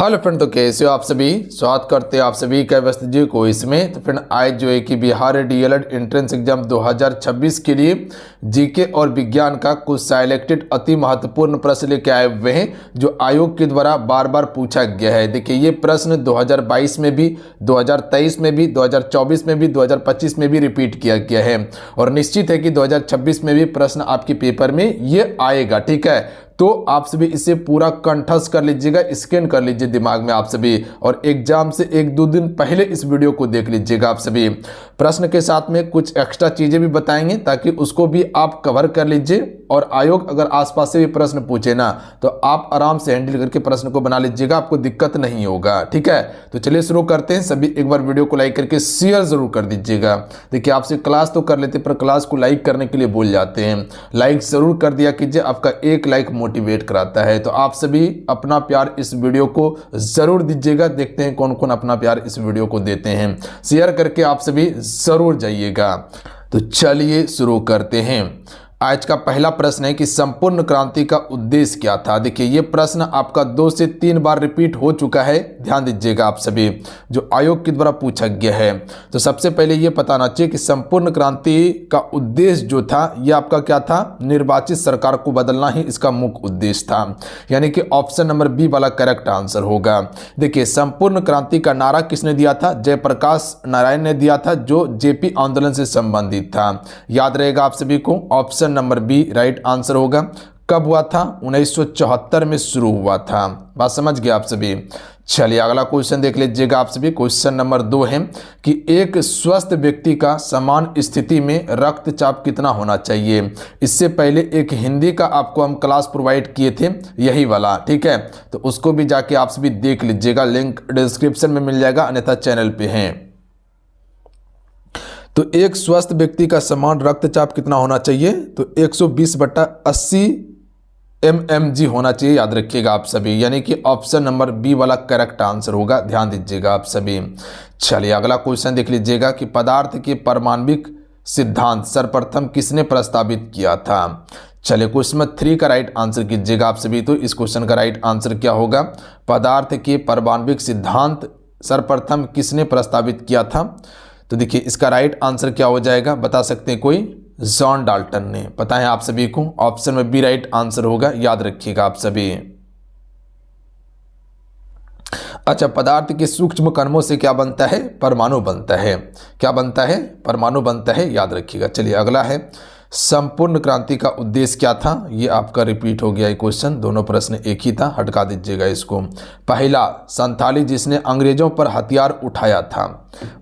Hello friend, तो कैसे हो आप सभी। स्वागत करते हैं आप सभी का व्यस्त जी को इसमें। तो फ्रेंड आज जो है कि बिहार डीएलएड एंट्रेंस एग्जाम 2026 के लिए जीके और विज्ञान का कुछ सिलेक्टेड अति महत्वपूर्ण प्रश्न लेके आए हुए हैं जो आयोग के द्वारा बार बार पूछा गया है। देखिए ये प्रश्न 2022 में भी, 2023 में भी, 2024 में भी, 2025 में भी रिपीट किया गया है और निश्चित है कि 2026 में भी प्रश्न आपके पेपर में ये आएगा। ठीक है, तो आप सभी इसे पूरा कंठस्थ कर लीजिएगा, स्कैन कर लीजिए दिमाग में आप सभी, और एग्जाम से एक दो दिन पहले इस वीडियो को देख लीजिएगा आप सभी। प्रश्न के साथ में कुछ एक्स्ट्रा चीजें भी बताएंगे ताकि उसको भी आप कवर कर लीजिए और आयोग अगर आसपास से भी प्रश्न पूछे ना तो आप आराम से हैंडल करके प्रश्न को बना लीजिएगा, आपको दिक्कत नहीं होगा। ठीक है, तो चलिए शुरू करते हैं। सभी एक बार वीडियो को लाइक करके शेयर जरूर कर दीजिएगा। देखिए आपसे क्लास तो कर लेते पर क्लास को लाइक करने के लिए भूल जाते हैं। लाइक जरूर कर दिया कीजिए, आपका एक लाइक मोटिवेट कराता है। तो आप सभी अपना प्यार इस वीडियो को जरूर दीजिएगा। देखते हैं कौन कौन अपना प्यार इस वीडियो को देते हैं। शेयर करके आप सभी जरूर जाइएगा। तो चलिए शुरू करते हैं। आज का पहला प्रश्न है कि संपूर्ण क्रांति का उद्देश्य क्या था। देखिए ये प्रश्न आपका 2 से 3 बार रिपीट हो चुका है, ध्यान दीजिएगा आप सभी, जो आयोग के द्वारा पूछा गया है। तो सबसे पहले ये बताना चाहिए कि संपूर्ण क्रांति का उद्देश्य जो था ये आपका क्या था, निर्वाचित सरकार को बदलना ही इसका मुख्य उद्देश्य था, यानी कि ऑप्शन नंबर बी वाला करेक्ट आंसर होगा। देखिए संपूर्ण क्रांति का नारा किसने दिया था, जयप्रकाश नारायण ने दिया था, जो जेपी आंदोलन से संबंधित था। याद रहेगा आप सभी को, option number B right answer होगा। कब हुआ था, 1974 में शुरू हुआ था। बात समझ गए आप सभी। चलिए अगला क्वेश्चन देख लीजिएगा आप सभी। क्वेश्चन नंबर 2 है कि एक स्वस्थ व्यक्ति का समान स्थिति में रक्तचाप कितना होना चाहिए। इससे पहले एक हिंदी का आपको हम क्लास प्रोवाइड किए थे, यही वाला। ठीक है, तो उसको भी जाके आप सभी देख लीजिएगा, लिंक डिस्क्रिप्शन में मिल जाएगा, अन्यथा चैनल पे है। तो एक स्वस्थ व्यक्ति का समान रक्तचाप कितना होना चाहिए, तो 120/80 mmg होना चाहिए। याद रखिएगा आप सभी, यानी कि ऑप्शन नंबर बी वाला करेक्ट आंसर होगा, ध्यान दीजिएगा आप सभी। चलिए अगला क्वेश्चन देख लीजिएगा कि पदार्थ के परमाणविक सिद्धांत सर्वप्रथम किसने प्रस्तावित किया था। चलिए क्वेश्चन 3 का राइट आंसर कीजिएगा आप सभी। तो इस क्वेश्चन का राइट आंसर क्या होगा, पदार्थ के परमाणविक सिद्धांत सर्वप्रथम किसने प्रस्तावित किया था। तो देखिए इसका राइट आंसर क्या हो जाएगा, बता सकते हैं कोई, जॉन डाल्टन ने। पता है आप सभी को, ऑप्शन में बी राइट आंसर होगा, याद रखिएगा आप सभी। अच्छा, पदार्थ के सूक्ष्म कणों से क्या बनता है, परमाणु बनता है। क्या बनता है, परमाणु बनता है, याद रखिएगा। चलिए अगला है, संपूर्ण क्रांति का उद्देश्य क्या था। ये आपका रिपीट हो गया ये क्वेश्चन, दोनों प्रश्न एक ही था, हटका दीजिएगा इसको। पहला संथाली जिसने अंग्रेजों पर हथियार उठाया था।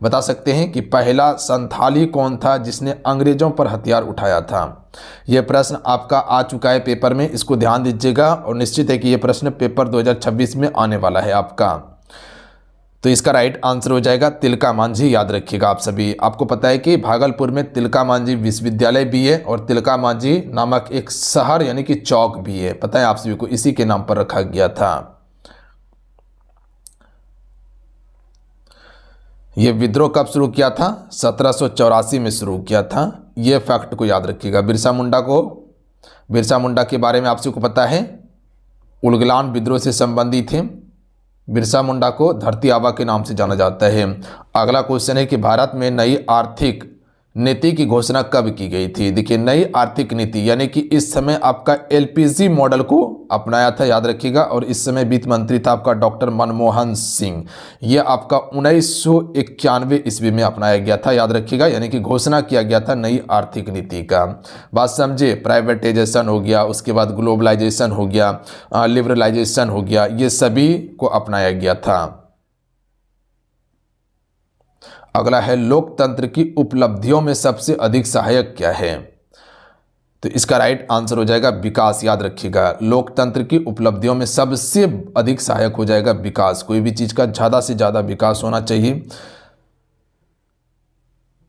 बता सकते हैं कि पहला संथाली कौन था जिसने अंग्रेजों पर हथियार उठाया था। यह प्रश्न आपका आ चुका है पेपर में, इसको ध्यान दीजिएगा और निश्चित है कि यह प्रश्न पेपर 2026 में आने वाला है आपका। तो इसका राइट आंसर हो जाएगा तिलका मांझी। याद रखिएगा आप सभी। आपको पता है कि भागलपुर में तिलका मांझी विश्वविद्यालय भी है और तिलका मांझी नामक एक शहर यानी कि चौक भी है, पता है आप सभी को, इसी के नाम पर रखा गया था। यह विद्रोह कब शुरू किया था, 1784 में शुरू किया था। यह फैक्ट को याद रखिएगा। बिरसा मुंडा के बारे में आप सभी को पता है, उलगलान विद्रोह से संबंधित थे। बिरसा मुंडा को धरती आबा के नाम से जाना जाता है। अगला क्वेश्चन है कि भारत में नई आर्थिक नीति की घोषणा कब की गई थी। देखिए नई आर्थिक नीति यानी कि इस समय आपका एलपीजी मॉडल को अपनाया था, याद रखिएगा। और इस समय वित्त मंत्री था आपका डॉक्टर मनमोहन सिंह। यह आपका 1991 ईस्वी में अपनाया गया था, याद रखिएगा, यानी कि घोषणा किया गया था नई आर्थिक नीति का। बात समझे, प्राइवेटाइजेशन हो गया, उसके बाद ग्लोबलाइजेशन हो गया, लिबरलाइजेशन हो गया, ये सभी को अपनाया गया था। अगला है लोकतंत्र की उपलब्धियों में सबसे अधिक सहायक क्या है। तो इसका राइट आंसर हो जाएगा विकास। याद रखिएगा, लोकतंत्र की उपलब्धियों में सबसे अधिक सहायक हो जाएगा विकास। कोई भी चीज का ज्यादा से ज्यादा विकास होना चाहिए।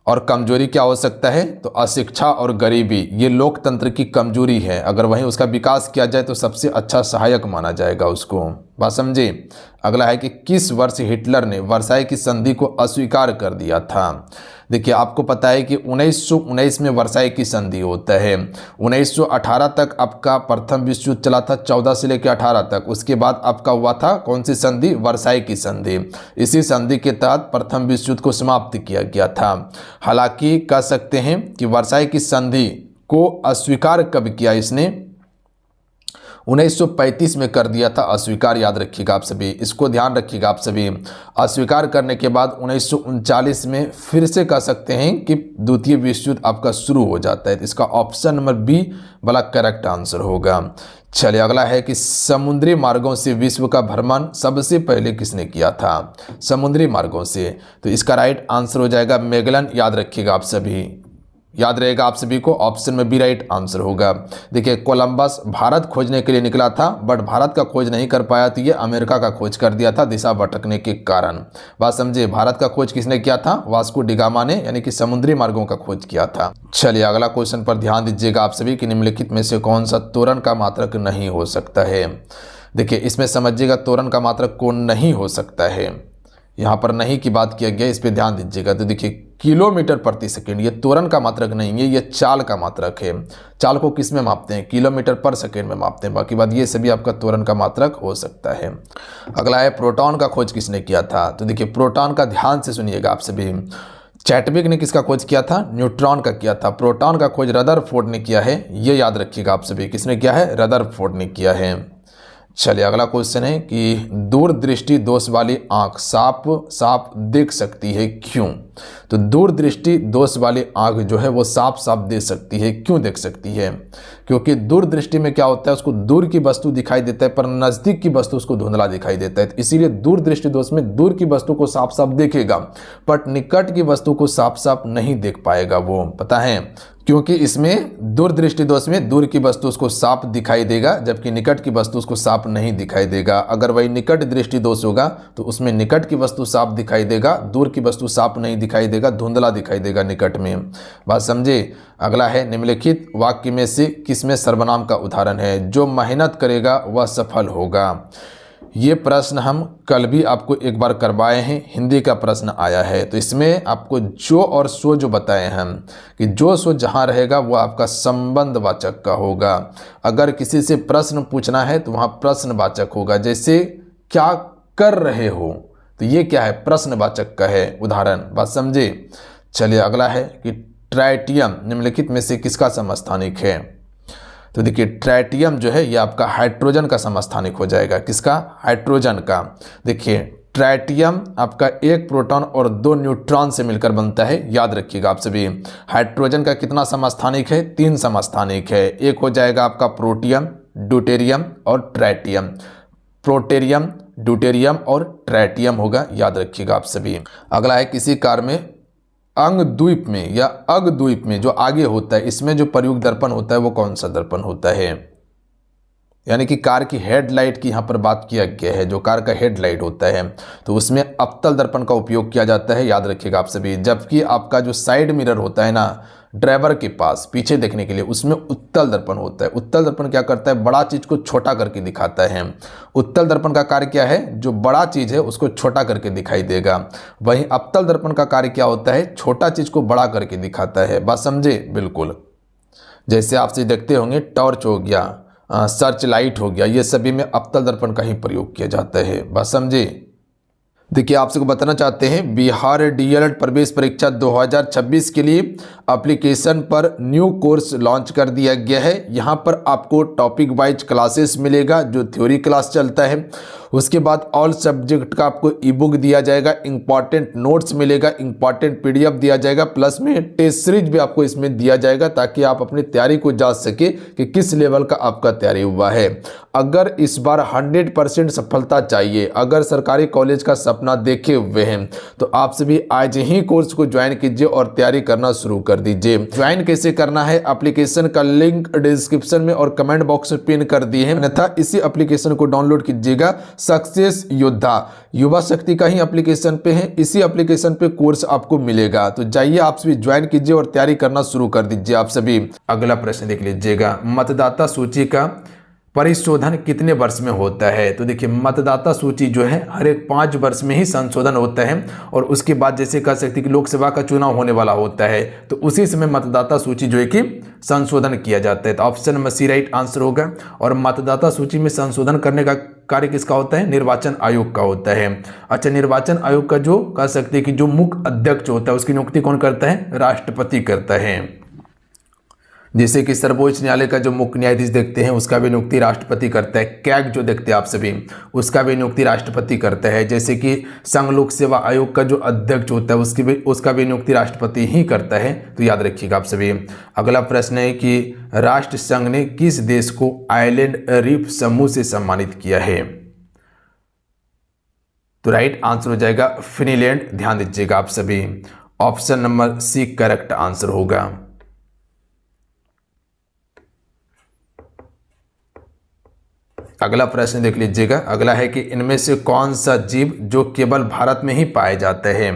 और कमजोरी क्या हो सकता है, तो अशिक्षा और गरीबी, ये लोकतंत्र की कमजोरी है। अगर वहीं उसका विकास किया जाए तो सबसे अच्छा सहायक माना जाएगा उसको। बात समझे। अगला है कि किस वर्ष हिटलर ने वर्साई की संधि को अस्वीकार कर दिया था। देखिए आपको पता है कि 1919 में वर्साई की संधि होता है। 1918 तक आपका प्रथम विश्व युद्ध चला था, 14 से लेकर 18 तक। उसके बाद आपका हुआ था कौन सी संधि, वर्साई की संधि। इसी संधि के तहत प्रथम विश्व युद्ध को समाप्त किया गया था। हालांकि कह सकते हैं कि वर्साई की संधि को अस्वीकार कब किया इसने, 1935 में कर दिया था अस्वीकार। याद रखिएगा आप सभी, इसको ध्यान रखिएगा आप सभी। अस्वीकार करने के बाद 1939 में फिर से कह सकते हैं कि द्वितीय विश्व युद्ध आपका शुरू हो जाता है। तो इसका ऑप्शन नंबर बी वाला करेक्ट आंसर होगा। चलिए अगला है कि समुद्री मार्गों से विश्व का भ्रमण सबसे पहले किसने किया था, समुद्री मार्गों से। तो इसका राइट आंसर हो जाएगा मैगेलन। याद रखिएगा आप सभी, याद रहेगा आप सभी को, ऑप्शन में बी राइट आंसर होगा। देखिए कोलंबस भारत खोजने के लिए निकला था, बट भारत का खोज नहीं कर पाया, तो ये अमेरिका का खोज कर दिया था दिशा भटकने के कारण। बात समझे, भारत का खोज किसने किया था, वास्को डिगामा ने, यानी कि समुद्री मार्गों का खोज किया था। चलिए अगला क्वेश्चन पर ध्यान दीजिएगा आप सभी कि निम्नलिखित में से कौन सा तोरण का मात्रक नहीं हो सकता है। देखिए इसमें समझिएगा तोरण का मात्रक कौन नहीं हो सकता है, यहाँ पर नहीं की बात किया गया, इस पे ध्यान दीजिएगा। तो देखिए किलोमीटर प्रति सेकंड, ये त्वरण का मात्रक नहीं है, ये चाल का मात्रक है। चाल को किस में मापते हैं, किलोमीटर पर सेकंड में मापते हैं। बाकी बात ये सभी आपका त्वरण का मात्रक हो सकता है। अगला है प्रोटॉन का खोज किसने किया था। तो देखिए प्रोटॉन का ध्यान से सुनिएगा आप सभी। चैडविक ने किसका खोज किया था, न्यूट्रॉन का किया था। प्रोटॉन का खोज रदरफोर्ड ने किया है, ये याद रखिएगा आप सभी। किसने किया है, रदरफोर्ड ने किया है। चलिए अगला क्वेश्चन है कि दूरदृष्टि दोष वाली आंख साफ साफ देख सकती है क्यों। तो दूरदृष्टि दोष वाली आंख जो है वो साफ साफ देख सकती है, क्यों देख सकती है, क्योंकि दूरदृष्टि में क्या होता है, उसको दूर की वस्तु दिखाई देता है पर नज़दीक की वस्तु उसको धुंधला दिखाई देता है। तो इसीलिए दूरदृष्टि दोष में दूर की वस्तु को साफ साफ देखेगा बट निकट की वस्तु को साफ साफ नहीं देख पाएगा वो, पता है, क्योंकि इसमें दूरदृष्टि दोष में दूर की वस्तु उसको साफ दिखाई देगा जबकि निकट की वस्तु उसको साफ नहीं दिखाई देगा। अगर वही निकट दृष्टि दोष होगा तो उसमें निकट की वस्तु साफ दिखाई देगा, दूर की वस्तु साफ नहीं दिखाई देगा, धुंधला दिखाई देगा निकट में। बात समझे। अगला है निम्नलिखित वाक्य में से किसमें सर्वनाम का उदाहरण है, जो मेहनत करेगा वह सफल होगा। ये प्रश्न हम कल भी आपको एक बार करवाए हैं, हिंदी का प्रश्न आया है। तो इसमें आपको जो और सो जो बताए हम कि जो सो जहाँ रहेगा वो आपका संबंधवाचक का होगा। अगर किसी से प्रश्न पूछना है तो वहाँ प्रश्नवाचक होगा, जैसे क्या कर रहे हो, तो ये क्या है, प्रश्नवाचक का है उदाहरण। बात समझे। चलिए अगला है कि ट्राइटियम निम्नलिखित में से किसका समस्थानिक है। तो देखिए ट्राइटियम जो है ये आपका हाइड्रोजन का समस्थानिक हो जाएगा। किसका, हाइड्रोजन का। देखिए ट्राइटियम आपका एक प्रोटॉन और 2 न्यूट्रॉन से मिलकर बनता है, याद रखिएगा आप सभी। हाइड्रोजन का कितना समस्थानिक है, 3 समस्थानिक है। एक हो जाएगा आपका प्रोटियम, ड्यूटेरियम और ट्राइटियम। प्रोटेरियम, ड्यूटेरियम और ट्राइटियम होगा, याद रखिएगा आप सभी। अगला है किसी कार में अंगद्वीप में या अगद्वीप में जो आगे होता है, इसमें जो प्रयुक्त दर्पण होता है वो कौन सा दर्पण होता है। यानी कि कार की हेडलाइट की यहाँ पर बात किया गया है, जो कार का हेडलाइट होता है तो उसमें अवतल दर्पण का उपयोग किया जाता है, याद रखिएगा आप सभी। जबकि आपका जो साइड मिरर होता है ना ड्राइवर के पास पीछे देखने के लिए, उसमें उत्तल दर्पण होता है। उत्तल दर्पण क्या करता है, बड़ा चीज को छोटा करके दिखाता है। उत्तल दर्पण का कार्य क्या है, जो बड़ा चीज है उसको छोटा करके दिखाई देगा। वहीं अवतल दर्पण का कार्य क्या होता है, छोटा चीज को बड़ा करके दिखाता है। बात समझे, बिल्कुल। जैसे आपसे देखते होंगे टॉर्च हो गया, सर्च लाइट हो गया, ये सभी में अवतल दर्पण का ही प्रयोग किया जाता है। बात समझे। देखिए आपसे को बताना चाहते हैं बिहार डीएलएड प्रवेश परीक्षा 2026 के लिए एप्लीकेशन पर न्यू कोर्स लॉन्च कर दिया गया है। यहाँ पर आपको टॉपिक वाइज क्लासेस मिलेगा, जो थ्योरी क्लास चलता है। उसके बाद ऑल सब्जेक्ट का आपको ई बुक दिया जाएगा, इंपॉर्टेंट नोट्स मिलेगा, इंपॉर्टेंट पीडीएफ दिया जाएगा, प्लस में टेस्ट सीरीज भी आपको इसमें दिया जाएगा ताकि आप अपनी तैयारी को जांच सके कि किस लेवल का आपका तैयारी हुआ है। अगर इस बार 100% सफलता चाहिए, अगर सरकारी कॉलेज का सपना देखे हुए हैं तो आप सभी आज ही कोर्स को ज्वाइन कीजिए और तैयारी करना शुरू कर दीजिए। ज्वाइन कैसे करना है, एप्लीकेशन का लिंक डिस्क्रिप्शन में और कमेंट बॉक्स में पिन कर दिए हैं, अन्यथा इसी एप्लीकेशन को डाउनलोड कीजिएगा। सक्सेस योद्धा युवा शक्ति का ही एप्लीकेशन पे है, इसी एप्लीकेशन पे कोर्स आपको मिलेगा। तो जाइए आप सभी ज्वाइन कीजिए और तैयारी करना शुरू कर दीजिए आप सभी। अगला प्रश्न देख लीजिएगा, मतदाता सूची का परिशोधन कितने वर्ष में होता है? तो देखिए मतदाता सूची जो है हर एक 5 वर्ष में ही संशोधन होता है और उसके बाद जैसे कह सकते हैं कि लोकसभा का चुनाव होने वाला होता है तो उसी समय मतदाता सूची जो है कि संशोधन किया जाता है। तो option number C right answer होगा। और मतदाता सूची में संशोधन करने का कार्य किसका होता है? निर्वाचन आयोग का होता है। अच्छा, निर्वाचन आयोग का जो कह सकते हैं कि जो मुख्य अध्यक्ष होता है उसकी नियुक्ति कौन करता है? राष्ट्रपति करता है। जैसे कि सर्वोच्च न्यायालय का जो मुख्य न्यायाधीश देखते हैं उसका भी नियुक्ति राष्ट्रपति करता है। कैग जो देखते हैं आप सभी उसका भी नियुक्ति राष्ट्रपति करता है। जैसे कि संघ लोक सेवा आयोग का जो अध्यक्ष होता है उसका भी नियुक्ति राष्ट्रपति ही करता है। तो याद रखिएगा आप सभी। अगला प्रश्न है कि राष्ट्र संघ ने किस देश को आइलैंड रीफ समूह से सम्मानित किया है? तो राइट आंसर हो जाएगा फिनलैंड। ध्यान दीजिएगा आप सभी, option number C correct answer होगा। अगला प्रश्न देख लीजिएगा। अगला है कि इनमें से कौन सा जीव जो केवल भारत में ही पाया जाता है?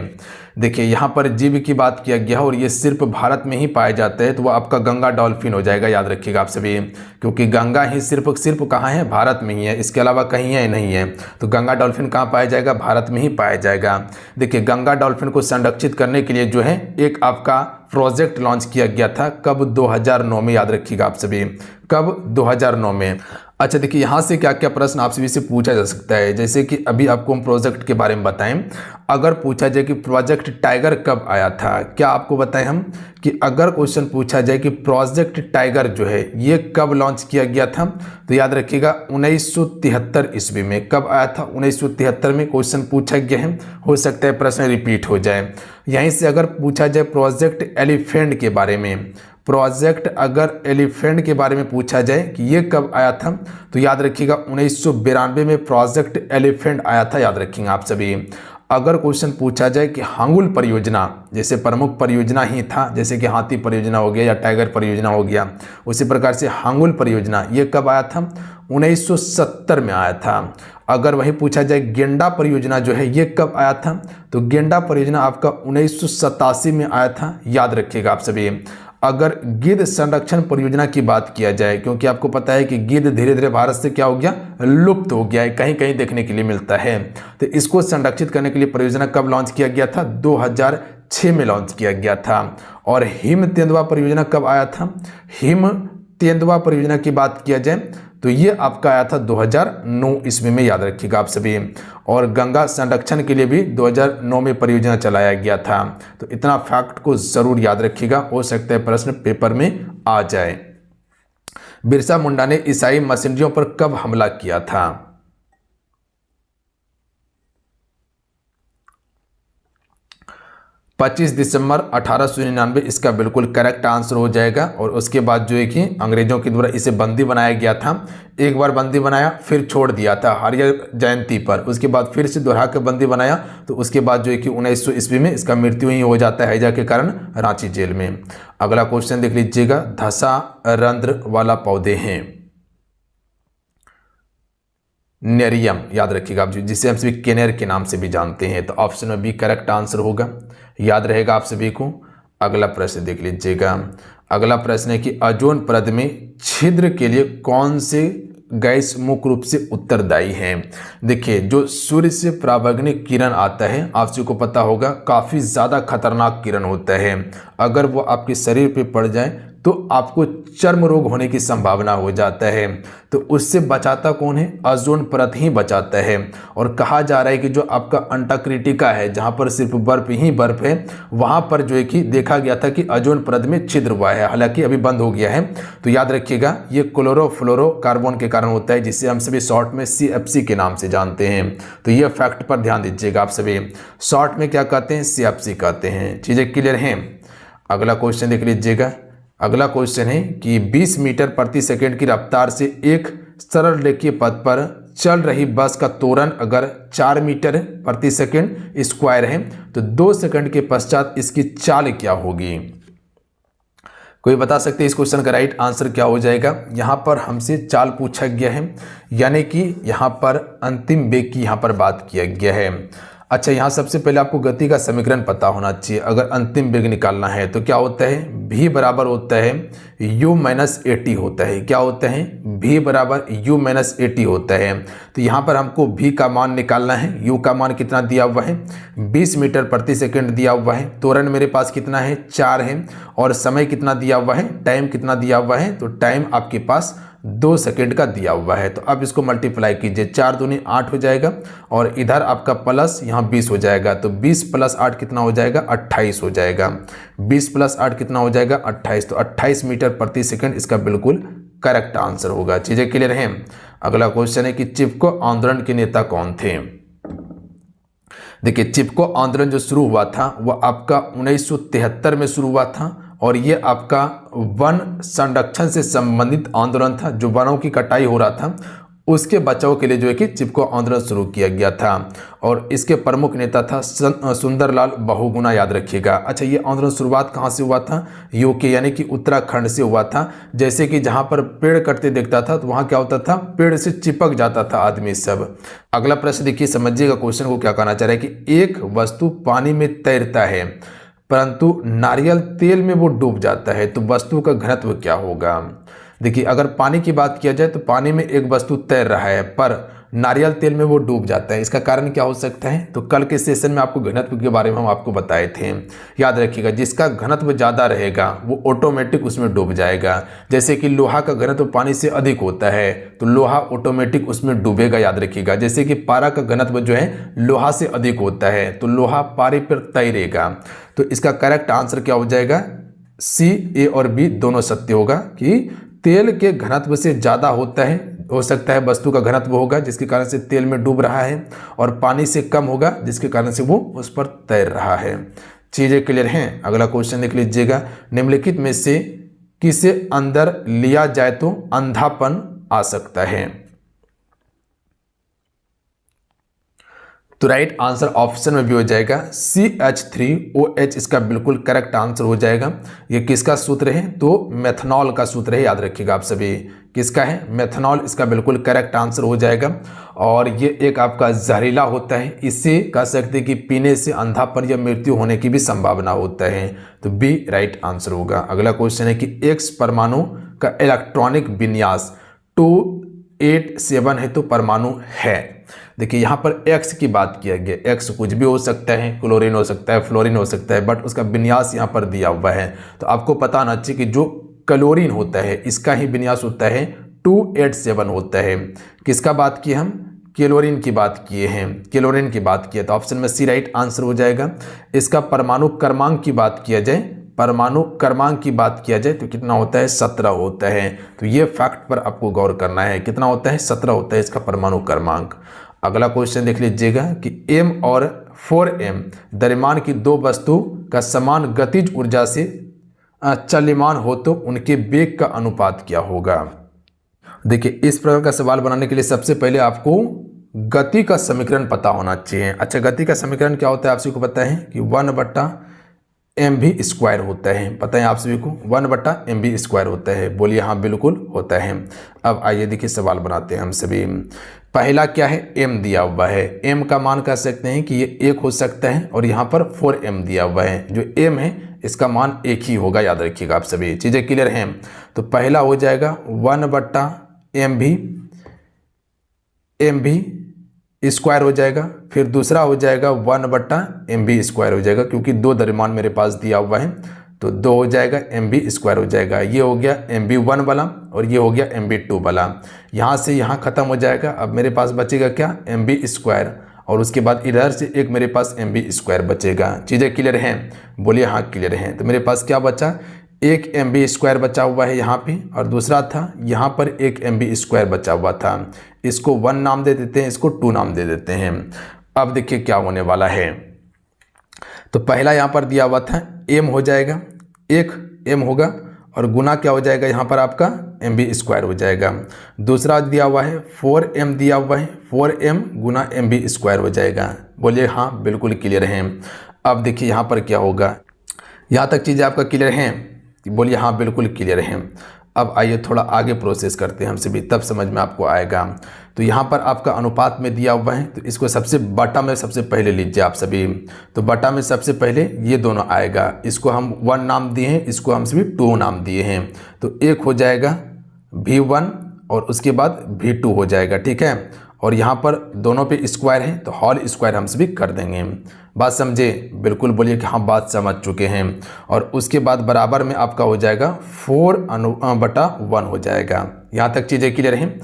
देखिए यहाँ पर जीव की बात किया गया और ये सिर्फ भारत में ही पाया जाता है तो वो आपका गंगा डॉल्फिन हो जाएगा। याद रखिएगा आप सभी, क्योंकि गंगा ही सिर्फ कहाँ है? भारत में ही है, इसके अलावा कहीं है नहीं है। तो गंगा डॉल्फिन कहाँ पाया जाएगा? भारत में ही पाया जाएगा। देखिए गंगा डॉल्फिन को संरक्षित करने के लिए जो है एक आपका प्रोजेक्ट लॉन्च किया गया था। कब? 2009 में। याद रखिएगा आप सभी, कब? 2009 में। अच्छा देखिए यहाँ से क्या क्या प्रश्न आप सभी से पूछा जा सकता है। जैसे कि अभी आपको हम प्रोजेक्ट के बारे में बताएं, अगर पूछा जाए कि प्रोजेक्ट टाइगर कब आया था, क्या आपको बताएं हम कि अगर क्वेश्चन पूछा जाए कि प्रोजेक्ट टाइगर जो है ये कब लॉन्च किया गया था, तो याद रखिएगा 1973 ईस्वी में। कब आया था? 1973 में क्वेश्चन पूछा गया है। हो सकता है प्रश्न रिपीट हो जाए। यहीं से अगर पूछा जाए प्रोजेक्ट एलिफेंट के बारे में, प्रोजेक्ट अगर एलिफेंट के बारे में पूछा जाए कि ये कब आया था, तो याद रखिएगा 1992 में प्रोजेक्ट एलिफेंट आया था। याद रखिएगा आप सभी। अगर क्वेश्चन पूछा जाए कि हांगुल परियोजना जैसे प्रमुख परियोजना ही था, जैसे कि हाथी परियोजना हो गया या टाइगर परियोजना हो गया, उसी प्रकार से हांगुल परियोजना ये कब आया था? 1970 में आया था। अगर वही पूछा जाए गेंडा परियोजना जो है ये कब आया था, तो गेंडा परियोजना आपका 1987 में आया था। याद रखिएगा आप सभी। अगर गिद्ध संरक्षण परियोजना की बात किया जाए, क्योंकि आपको पता है कि गिद्ध धीरे धीरे भारत से क्या हो गया? लुप्त हो गया है, कहीं कहीं देखने के लिए मिलता है। तो इसको संरक्षित करने के लिए परियोजना कब लॉन्च किया गया था? 2006 में लॉन्च किया गया था। और हिम तेंदुआ परियोजना कब आया था? हिम तेंदुआ परियोजना की बात किया जाए तो ये आपका आया था 2009 ईस्वी में। याद रखिएगा आप सभी। और गंगा संरक्षण के लिए भी 2009 में परियोजना चलाया गया था। तो इतना फैक्ट को जरूर याद रखिएगा, हो सकता है प्रश्न पेपर में आ जाए। बिरसा मुंडा ने ईसाई मशीनरियों पर कब हमला किया था? 25 दिसंबर 1899 इसका बिल्कुल करेक्ट आंसर हो जाएगा। और उसके बाद जो है कि अंग्रेजों के द्वारा इसे बंदी बनाया गया था। एक बार बंदी बनाया फिर छोड़ दिया था हरियर जयंती पर, उसके बाद फिर से दोहरा के बंदी बनाया। तो उसके बाद जो है कि 1900 ईस्वी में इसका मृत्यु ही हो जाता है हैजा के कारण रांची जेल में। अगला क्वेश्चन देख लीजिएगा। धसा रंध्र वाला पौधे हैं नेरियम, याद रखिएगा आप, जिसे हम सभी केनेर के नाम से भी जानते हैं। तो ऑप्शन में बी करेक्ट आंसर होगा। याद रहेगा आप सभी को। अगला प्रश्न देख लीजिएगा। अगला प्रश्न है कि ओजोन परत में छिद्र के लिए कौन से गैस मुख्य रूप से उत्तरदायी है? देखिए जो सूर्य से पराबैंगनी किरण आता है, आप सभी को पता होगा काफ़ी ज़्यादा खतरनाक किरण होता है। अगर वो आपके शरीर पे पड़ जाए तो आपको चर्म रोग होने की संभावना हो जाता है। तो उससे बचाता कौन है? ओजोन परत ही बचाता है। और कहा जा रहा है कि जो आपका अंटार्कटिका है जहाँ पर सिर्फ बर्फ ही बर्फ है, वहाँ पर जो है कि देखा गया था कि ओजोन परत में छिद्र हुआ है, हालांकि अभी बंद हो गया है। तो याद रखिएगा ये क्लोरोफ्लोरोकार्बन के कारण होता है, जिसे हम सभी शॉर्ट में CFC के नाम से जानते हैं। तो ये फैक्ट पर ध्यान दीजिएगा आप सभी। शॉर्ट में क्या कहते हैं? CFC कहते हैं। चीज़ें क्लियर हैं? अगला क्वेश्चन देख लीजिएगा। अगला क्वेश्चन है कि 20 मीटर प्रति सेकंड की रफ्तार से एक सरल रेखीय पथ पर चल रही बस का त्वरण अगर 4 मीटर प्रति सेकंड स्क्वायर है तो 2 सेकंड के पश्चात इसकी चाल क्या होगी? कोई बता सकते हैं इस क्वेश्चन का राइट आंसर क्या हो जाएगा? यहाँ पर हमसे चाल पूछा गया है, यानी कि यहाँ पर अंतिम वेग की यहाँ पर बात किया गया है। अच्छा, यहाँ सबसे पहले आपको गति का समीकरण पता होना चाहिए। अगर अंतिम वेग निकालना है तो क्या होता है, v बराबर होता है u माइनस ए टी होता है। क्या होता है, v बराबर u माइनस ए टी होता है। तो यहाँ पर हमको v का मान निकालना है। u का मान कितना दिया हुआ है, 20 मीटर प्रति सेकंड दिया हुआ है। त्वरण मेरे पास कितना है, 4 है। और समय कितना दिया हुआ है, टाइम कितना दिया हुआ है, तो टाइम आपके पास 2 सेकंड का दिया हुआ है। तो अब इसको मल्टीप्लाई कीजिए, 4 दूनी 8 हो जाएगा और इधर आपका प्लस यहाँ 20 हो जाएगा। तो 20 प्लस 8 कितना हो जाएगा, 28 हो जाएगा। 20 प्लस 8 कितना हो जाएगा, 28। तो 28 मीटर प्रति सेकंड इसका बिल्कुल करेक्ट आंसर होगा। चीजें क्लियर हैं। अगला क्वेश्चन है कि चिपको आंदोलन के नेता कौन थे। देखिए, चिपको आंदोलन जो शुरू हुआ था वह आपका 1973 में शुरू हुआ था और ये आपका वन संरक्षण से संबंधित आंदोलन था। जो वनों की कटाई हो रहा था उसके बचाव के लिए जो है कि चिपको आंदोलन शुरू किया गया था और इसके प्रमुख नेता था सुंदरलाल बहुगुणा, याद रखिएगा। अच्छा, ये आंदोलन शुरुआत कहाँ से हुआ था, यूके यानी कि उत्तराखंड से हुआ था। जैसे कि जहाँ पर पेड़ कटते देखता था तो वहाँ क्या होता था, पेड़ से चिपक जाता था आदमी सब। अगला प्रश्न देखिए, समझिएगा क्वेश्चन को क्या कहना चाह रहा है कि एक वस्तु पानी में तैरता है परंतु नारियल तेल में वो डूब जाता है, तो वस्तु का घनत्व क्या होगा। देखिए, अगर पानी की बात किया जाए तो पानी में एक वस्तु तैर रहा है पर नारियल तेल में वो डूब जाता है। इसका कारण क्या हो सकता है, तो कल के सेशन में आपको घनत्व के बारे में हम आपको बताए थे। याद रखिएगा, जिसका घनत्व ज़्यादा रहेगा वो ऑटोमेटिक उसमें डूब जाएगा। जैसे कि लोहा का घनत्व पानी से अधिक होता है तो लोहा ऑटोमेटिक उसमें डूबेगा, याद रखिएगा। जैसे कि पारा का घनत्व जो है लोहा से अधिक होता है तो लोहा पारे पर तैरेगा। तो इसका करेक्ट आंसर क्या हो जाएगा, सी, ए और बी दोनों सत्य होगा कि तेल के घनत्व से ज़्यादा होता है, हो सकता है वस्तु का घनत्व होगा जिसके कारण से तेल में डूब रहा है, और पानी से कम होगा जिसके कारण से वो उस पर तैर रहा है। चीज़ें क्लियर हैं। अगला क्वेश्चन देख लीजिएगा, निम्नलिखित में से किसे अंदर लिया जाए तो अंधापन आ सकता है। तो राइट आंसर ऑप्शन में भी हो जाएगा CH3OH, इसका बिल्कुल करेक्ट आंसर हो जाएगा। ये किसका सूत्र है, तो मेथनॉल का सूत्र है, याद रखिएगा आप सभी। किसका है, मेथनॉल, इसका बिल्कुल करेक्ट आंसर हो जाएगा। और ये एक आपका जहरीला होता है, इससे कह सकते हैं कि पीने से अंधापन या मृत्यु होने की भी संभावना होता है। तो बी राइट आंसर होगा। अगला क्वेश्चन है कि एक्स परमाणु का इलेक्ट्रॉनिक विन्यास 287 है तो परमाणु है। देखिए, यहाँ पर एक्स की बात किया गया। एक्स कुछ भी हो सकता है, क्लोरीन हो सकता है, फ्लोरीन हो सकता है, बट उसका विन्यास यहाँ पर दिया हुआ है। तो आपको पता होना चाहिए कि जो क्लोरीन होता है इसका ही विन्यास होता है 287 होता है। किसका बात की, हम क्लोरीन की बात किए हैं, क्लोरीन की बात की है। तो ऑप्शन में सी राइट आंसर हो जाएगा। इसका परमाणु क्रमांक की बात किया जाए, परमाणु क्रमांक की बात किया जाए तो कितना होता है, 17 होता है। तो ये फैक्ट पर आपको गौर करना है, कितना होता है, 17 होता है इसका परमाणु क्रमांक। अगला क्वेश्चन देख लीजिएगा कि m और 4m द्रव्यमान की दो वस्तु का समान गतिज ऊर्जा से चल्यमान हो तो उनके वेग का अनुपात क्या होगा। देखिए, इस प्रकार का सवाल बनाने के लिए सबसे पहले आपको गति का समीकरण पता होना चाहिए। अच्छा, गति का समीकरण क्या होता है आप सभी को पता है कि 1/mv² होता है। पता है आप सभी को 1/mv² होता है। बोलिए हाँ, बिल्कुल होता है। अब आइए देखिए सवाल बनाते हैं हम सभी। पहला क्या है, m दिया हुआ है। m का मान कह सकते हैं कि ये 1 हो सकता है और यहाँ पर 4m दिया हुआ है। जो m है इसका मान 1 ही होगा, याद रखिएगा आप सभी। चीज़ें क्लियर हैं। तो पहला हो जाएगा 1/mv² हो जाएगा। फिर दूसरा हो जाएगा 1/mv² हो जाएगा, क्योंकि दो द्रव्यमान मेरे पास दिया हुआ है तो 2 हो जाएगा, mv² हो जाएगा। ये हो गया mv1 वाला और ये हो गया mv2 वाला। यहाँ से यहाँ खत्म हो जाएगा। अब मेरे पास बचेगा क्या, mv² और उसके बाद इधर से एक मेरे पास mv² बचेगा। चीज़ें क्लियर हैं, बोलिए हाँ क्लियर हैं। तो मेरे पास क्या बचा, एक mv² बचा हुआ है यहाँ पे और दूसरा था यहाँ पर एक mv² बचा हुआ था। इसको 1 नाम दे देते हैं, इसको 2 नाम दे देते हैं। अब देखिए क्या होने वाला है। तो पहला यहाँ पर दिया हुआ था m हो जाएगा, एक m होगा और गुना क्या हो जाएगा यहाँ पर आपका mv² हो जाएगा। दूसरा दिया हुआ है 4m दिया हुआ है, 4m गुना mv² हो जाएगा। बोलिए हाँ बिल्कुल क्लियर हैं। अब देखिए यहाँ पर क्या होगा, यहाँ तक चीज़ें आपका क्लियर हैं, बोलिए हाँ बिल्कुल क्लियर हैं। अब आइए थोड़ा आगे प्रोसेस करते हैं हम सभी, तब समझ में आपको आएगा। तो यहाँ पर आपका अनुपात में दिया हुआ है, तो इसको सबसे बटा में सबसे पहले लीजिए आप सभी। तो बटा में सबसे पहले ये दोनों आएगा, इसको हम 1 नाम दिए हैं, इसको हम सभी 2 नाम दिए हैं। तो एक हो जाएगा V1 और उसके बाद V2 हो जाएगा, ठीक है। और यहाँ पर दोनों पे स्क्वायर है तो होल स्क्वायर हम सभी कर देंगे। बात समझे? बिल्कुल बोलिए कि हाँ बात समझ चुके हैं। और उसके बाद बराबर में आपका हो जाएगा 4/1 हो जाएगा। यहाँ तक चीज़ें क्लियर हैं?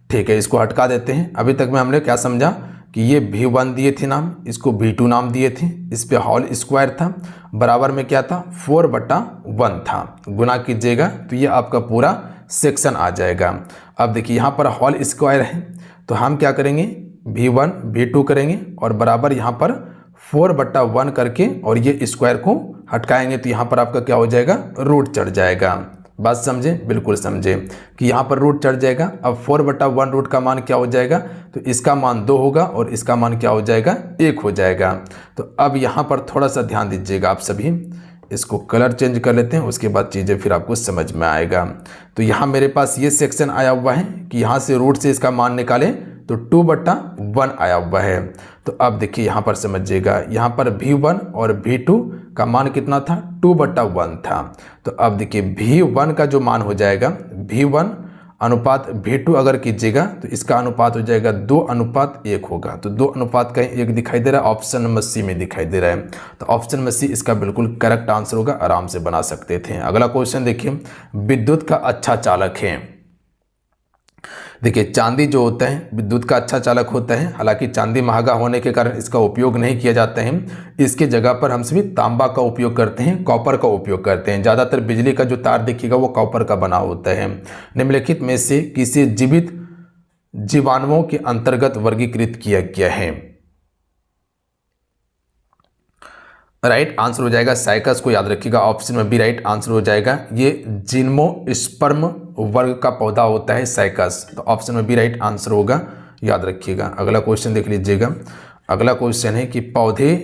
ठीक है, इसको हटका देते हैं। अभी तक में हमने क्या समझा कि ये V1 दिए थे नाम, इसको V2 नाम दिए थे, इस पे होल स्क्वायर था, बराबर में क्या था 4/1 था। गुना कीजिएगा तो ये आपका पूरा सेक्शन आ जाएगा। अब देखिए यहाँ पर होल स्क्वायर है तो हम क्या करेंगे V1 V2 करेंगे और बराबर यहाँ पर 4/1 करके और ये स्क्वायर को हटकाएंगे तो यहाँ पर आपका क्या हो जाएगा रूट चढ़ जाएगा। बात समझे? बिल्कुल समझे कि यहाँ पर रूट चढ़ जाएगा। अब 4/1 रूट का मान क्या हो जाएगा, तो इसका मान 2 होगा और इसका मान क्या हो जाएगा 1 हो जाएगा। तो अब यहाँ पर थोड़ा सा ध्यान दीजिएगा आप सभी, इसको कलर चेंज कर लेते हैं, उसके बाद चीज़ें फिर आपको समझ में आएगा। तो यहाँ मेरे पास ये सेक्शन आया हुआ है कि यहाँ से रूट से इसका मान निकालें तो 2/1 आया हुआ है। तो अब देखिए यहाँ पर समझिएगा, यहाँ पर V1 और V2 का मान कितना था 2/1 था। तो अब देखिए V1 का जो मान हो जाएगा V1 अनुपात V2 अगर कीजिएगा तो इसका अनुपात हो जाएगा 2:1 होगा। तो 2 का 1 दिखाई दे रहा है, ऑप्शन नंबर सी में दिखाई दे रहा है। तो ऑप्शन नंबर सी इसका बिल्कुल करेक्ट आंसर होगा, आराम से बना सकते थे। अगला क्वेश्चन देखिए, विद्युत का अच्छा चालक है। देखिए चांदी जो होता है विद्युत का अच्छा चालक होता है, हालांकि चांदी महंगा होने के कारण इसका उपयोग नहीं किया जाता है। इसके जगह पर हम सभी तांबा का उपयोग करते हैं, कॉपर का उपयोग करते हैं। ज़्यादातर बिजली का जो तार देखिएगा वो कॉपर का बना होता है। निम्नलिखित में से किसी जीवित जीवाणुओं के अंतर्गत वर्गीकृत किया गया है? राइट आंसर हो जाएगा साइकस को याद रखिएगा, ऑप्शन में बी राइट आंसर हो जाएगा। ये जिम्नोस्पर्म वर्ग का पौधा होता है साइकस, तो ऑप्शन में बी राइट आंसर होगा, याद रखिएगा। अगला क्वेश्चन देख लीजिएगा। अगला क्वेश्चन है कि पौधे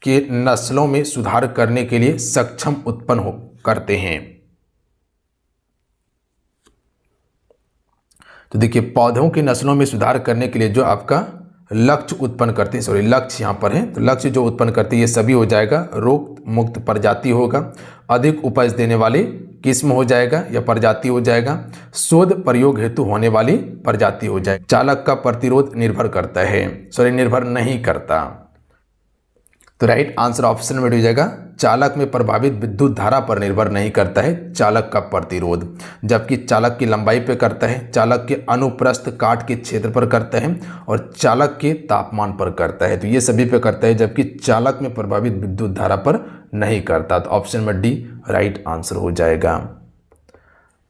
के नस्लों में सुधार करने के लिए सक्षम उत्पन्न करते हैं। तो देखिए पौधों की नस्लों में सुधार करने के लिए जो आपका लक्ष्य उत्पन्न करते हैं, सॉरी लक्ष्य यहाँ पर है, तो लक्ष्य जो उत्पन्न करते हैं ये सभी हो जाएगा। रोग मुक्त प्रजाति होगा, अधिक उपज देने वाली किस्म हो जाएगा या प्रजाति हो जाएगा, शोध प्रयोग हेतु होने वाली प्रजाति हो जाएगी। चालक का प्रतिरोध निर्भर करता है, सॉरी निर्भर नहीं करता। तो राइट आंसर ऑप्शन में हो जाएगा, चालक में प्रभावित विद्युत धारा पर निर्भर नहीं करता है चालक का प्रतिरोध, जबकि चालक की लंबाई पर करता है, चालक के अनुप्रस्थ काट के क्षेत्र पर करता है और चालक के तापमान पर करता है। तो ये सभी पे करता है, जबकि चालक में प्रभावित विद्युत धारा पर नहीं करता। तो ऑप्शन में डी राइट आंसर हो जाएगा।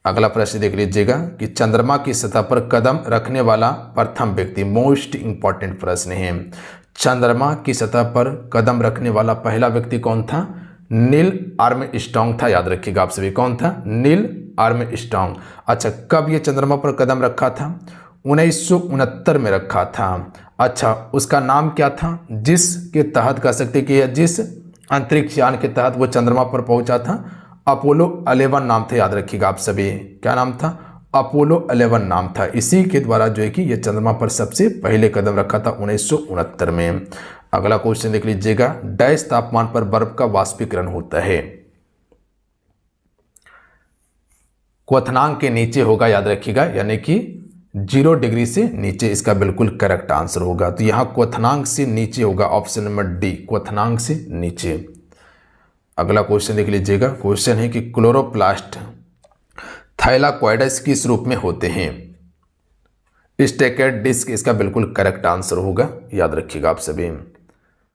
अगला प्रश्न देख लीजिएगा कि चंद्रमा की सतह पर कदम रखने वाला प्रथम व्यक्ति, मोस्ट इंपॉर्टेंट प्रश्न है। चंद्रमा की सतह पर कदम रखने वाला पहला व्यक्ति कौन था? नील आर्मस्ट्रॉन्ग था, याद रखिएगा आप सभी। कौन था? Neil Armstrong. अच्छा, कब ये चंद्रमा पर कदम रखा था? 1969 में रखा था। अच्छा, उसका नाम क्या था जिसके तहत कह सकते कि जिस अंतरिक्ष यान के तहत वो चंद्रमा पर पहुंचा था? अपोलो 11 नाम था, याद रखिएगा आप सभी। क्या नाम था? अपोलो 11 नाम था। इसी के द्वारा जो है कि ये चंद्रमा पर सबसे पहले कदम रखा था 1969 में। अगला क्वेश्चन देख लीजिएगा, डैश तापमान पर बर्फ का वाष्पीकरण होता है? क्वथनांक के नीचे होगा, याद रखिएगा, यानी कि 0 डिग्री से नीचे इसका बिल्कुल करेक्ट आंसर होगा। तो यहाँ क्वथनांक से नीचे होगा, ऑप्शन नंबर डी, क्वथनांक से नीचे। अगला क्वेश्चन देख लीजिएगा। क्वेश्चन है कि क्लोरोप्लास्ट थाइलाकोइड्स किस रूप में होते हैं? स्टेकेड डिस्क इसका बिल्कुल करेक्ट आंसर होगा, याद रखिएगा आप सभी।